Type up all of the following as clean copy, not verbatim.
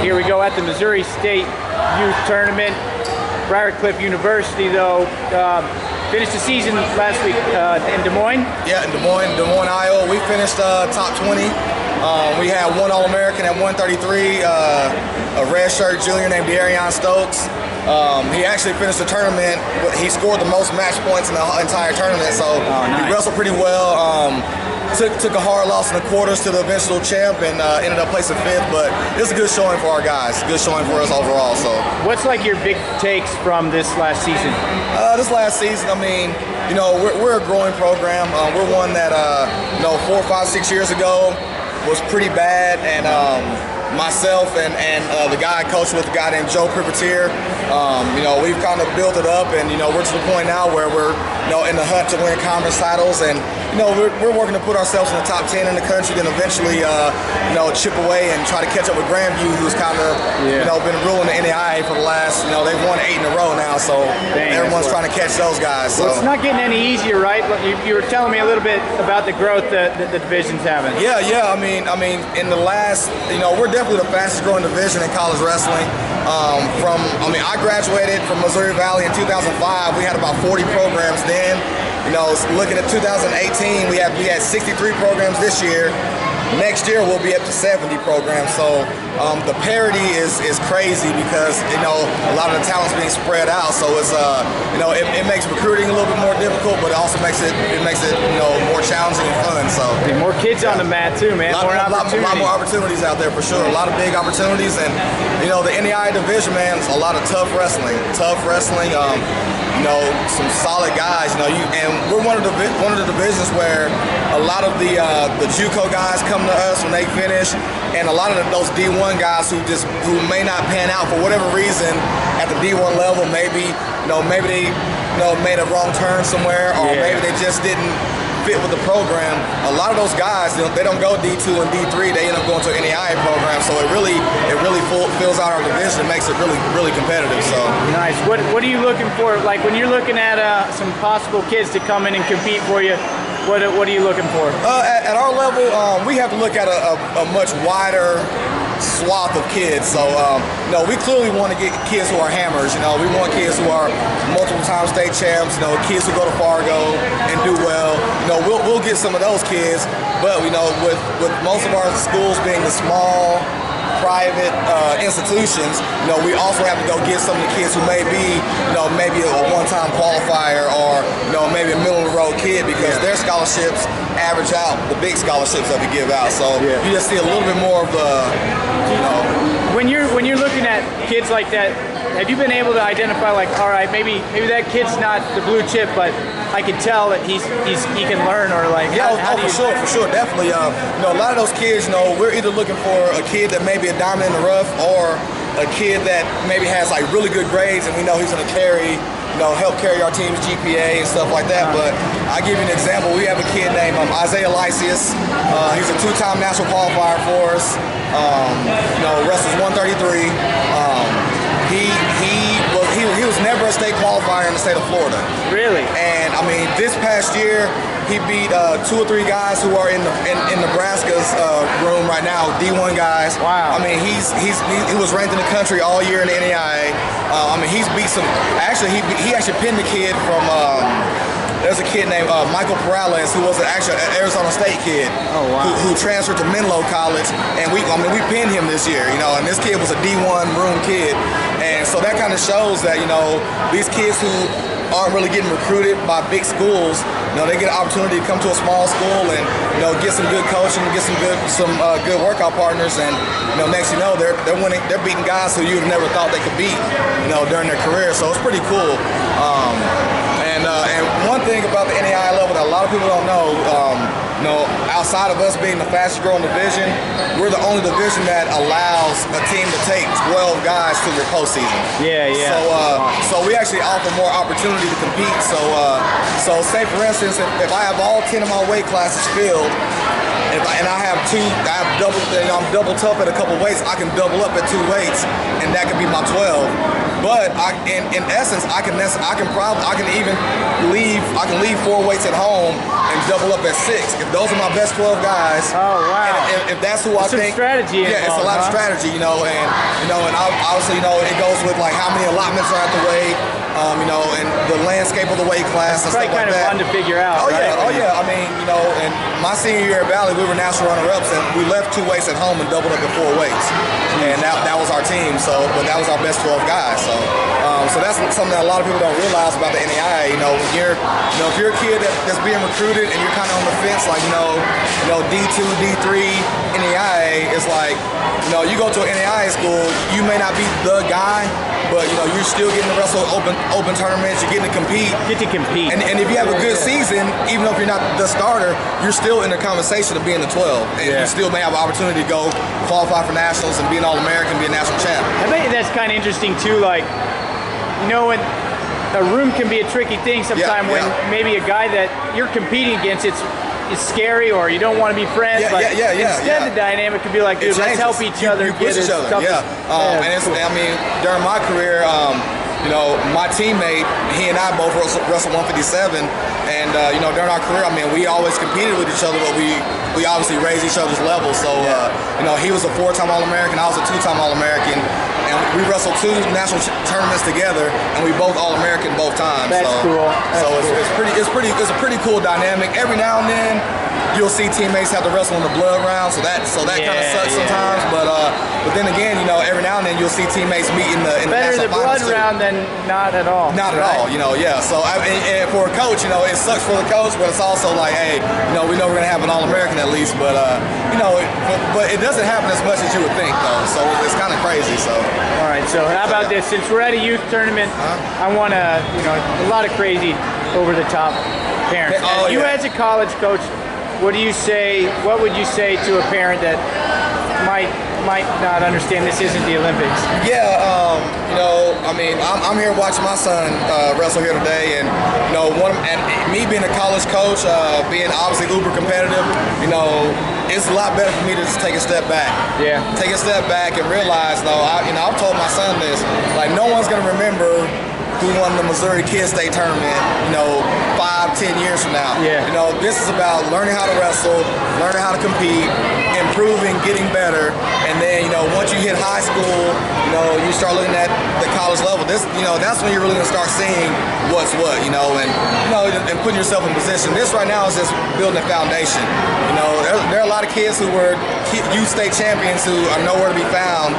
right, here we go at the Missouri State Youth Tournament. Briar University, though, finished the season last week in Des Moines. Yeah, in Des Moines, Iowa. We finished top 20. We had one All-American at 133, a redshirt junior named Darian Stokes. He actually finished the tournament. He scored the most match points in the entire tournament, so nice. He wrestled pretty well. Took a hard loss in the quarters to the eventual champ and ended up placing 5th, but it was a good showing for our guys. Good showing for us overall. So, what's like your big takes from this last season? This last season, I mean, you know, we're a growing program. We're one that, you know, 4, 5, 6 years ago was pretty bad, and myself and the guy I coached with, a guy named Joe Privateer, you know, we've kind of built it up, and you know, we're to the point now where we're, you know, in the hunt to win conference titles, and you know, we're working to put ourselves in the top 10 in the country, then eventually, you know, chip away and try to catch up with Grandview, who's kind of, you know, been ruling the NAIA for the last, you know, they've won 8 in a row now, so everyone's trying to catch those guys. So. Well, it's not getting any easier, right? You were telling me a little bit about the growth that the division's having. Yeah. I mean, in the last, you know, we're definitely the fastest growing division in college wrestling. I graduated from Missouri Valley in 2005. We had about 40 programs then. You know, looking at 2018, we had 63 programs this year. Next year we'll be up to 70 programs. So the parity is crazy because, you know, a lot of the talent's being spread out. So it's you know, it makes recruiting a little bit more difficult, but it also makes it you know, more challenging and fun. So more kids on the mat too, man. A lot more opportunities out there for sure. A lot of big opportunities, and you know, the NAIA division, man, a lot of tough wrestling. You know, some solid guys. You know, and we're one of the divisions where a lot of the JUCO guys come to us when they finish, and a lot of those D1 guys who may not pan out for whatever reason at the D1 level. Maybe they made a wrong turn somewhere, or maybe they just didn't fit with the program. A lot of those guys, they don't go D2 and D3. They end up going to an NAIA program. So it really fills out our division. It makes it really competitive. So nice. What are you looking for? Like when you're looking at some possible kids to come in and compete for you, what are you looking for? At our level, we have to look at a much wider swath of kids. So you know, we clearly want to get kids who are hammers. You know, we want kids who are multiple-time state champs. You know, kids who go to Fargo and do well. You know, we'll get some of those kids. But you know, with most of our schools being the small private institutions, you know, we also have to go get some of the kids who may be, you know, maybe a one-time qualifier, or you know, maybe a middle-of-the-road kid, because their scholarships average out the big scholarships that we give out. So you just see a little bit more of the, you know. When you're looking at kids like that, have you been able to identify, like, all right, maybe that kid's not the blue chip, but I can tell that he can learn, or like for sure, definitely. You know, a lot of those kids, you know, we're either looking for a kid that may be a diamond in the rough, or a kid that maybe has like really good grades, and we know he's going to help carry our team's GPA and stuff like that. But I'll give you an example. We have a kid named Isaiah Lysius. He's a 2-time national qualifier for us. You know, wrestles 133. He was never a state qualifier in the state of Florida. Really? And I mean, this past year he beat 2 or 3 guys who are in Nebraska's room right now, D1 guys. Wow. I mean, he was ranked in the country all year in the NAIA. I mean, he's beat some. Actually, he actually pinned the kid from. There's a kid named Michael Perales, who was an Arizona State kid, who transferred to Menlo College, and we pinned him this year, you know. And this kid was a D1 room kid, and so that kind of shows that, you know, these kids who aren't really getting recruited by big schools, you know, they get an opportunity to come to a small school and, you know, get some good coaching, get some good workout partners, and, you know, next you know, they're beating guys who you'd never thought they could beat, you know, during their career. So it's pretty cool. And one thing about the NAIA level that a lot of people don't know, you know, outside of us being the fastest growing division, we're the only division that allows a team to take 12 guys to the postseason. So we actually offer more opportunity to compete. So say for instance, if I have all 10 of my weight classes filled, and I'm double tough at a couple weights, I can double up at 2 weights, and that could be my 12. But in essence, I can even leave 4 weights at home and double up at 6 if those are my best 12 guys. Oh wow! And if that's who I think, strategy. Yeah, it's a lot of strategy, and obviously, it goes with like how many allotments are at the weight, and the landscape of the weight class and stuff like that. Probably kind of fun to figure out. Oh right? yeah, oh yeah. I mean, and my senior year at Valley, we were national runner-ups, and we left 2 weights at home and doubled up at 4 weights, and that was our team. So, but that was our best 12 guys. So, so that's something that a lot of people don't realize about the NAIA. When if you're a kid that's being recruited and you're kind of on the fence, like D2, D3, NAIA is like, you go to an NAIA school, you may not be the guy, but you're still getting to wrestle open tournaments. You're getting to compete. And if you have a good season, even though if you're not the starter, you're still in the conversation of being the 12, and you still may have an opportunity to go qualify for nationals and be an All-American, be a national champ. I bet that's kind of interesting too. Like, when a room can be a tricky thing sometimes when maybe a guy that you're competing against, it's scary, or you don't want to be friends. Instead, the dynamic could be like, dude, let's help each other. You push each other. And it's, I mean, during my career, my teammate, he and I both wrestled 157, and during our career, I mean, we always competed with each other, but we obviously raised each other's levels. So he was a 4-time All-American, I was a 2-time All-American, and we wrestled 2 national tournaments together, and we both All-American both times. That's cool. It's a pretty cool dynamic. Every now and then, you'll see teammates have to wrestle in the blood round, so that kind of sucks sometimes. But then again, every now and then you'll see teammates meet in the better national the blood finals round than not at all. Not at all, So and for a coach, it sucks for the coach, but it's also like, hey, we know we're gonna have an All-American at least, but but it doesn't happen as much as you would think, though. So it's kind of crazy. So. All right. So how about this? Since we're at a youth tournament, I want to, a lot of crazy, over-the-top parents. You as a college coach, what would you say to a parent that might not understand this isn't the Olympics? Yeah, I mean, I'm here watching my son wrestle here today, and and me being a college coach, being obviously uber competitive, it's a lot better for me to just take a step back. Yeah. Take a step back and realize, I've told my son this, like, no one's gonna remember who won the Missouri Kids State Tournament, 5-10 years from now. Yeah. This is about learning how to wrestle, learning how to compete, improving, getting better, and then, once you hit high school, you start looking at the college level. That's when you're really gonna start seeing what's what, and putting yourself in position. This right now is just building a foundation. There are a lot of kids who were youth state champions who are nowhere to be found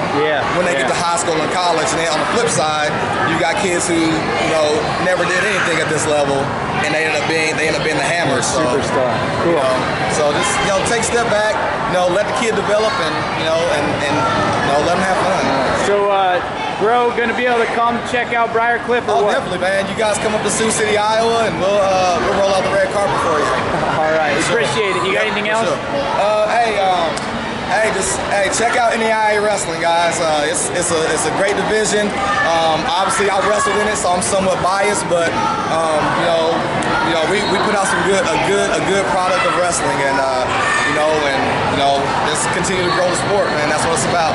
when they get to high school and college. And then on the flip side, you got kids who never did anything at this level, and they end up being the hammers. Superstar. Cool. So just take a step back, let the kid develop, and let them have fun. So, bro, gonna be able to come check out Briar Cliff or what? Definitely, man. You guys come up to Sioux City, Iowa, and we'll roll out the red carpet for you. All right, appreciate it. You got anything else? Sure. Hey, check out NAIA wrestling, guys. It's a great division. Obviously, I wrestled in it, so I'm somewhat biased, but we put out a good product of wrestling, and just continue to grow the sport, man. That's what it's about.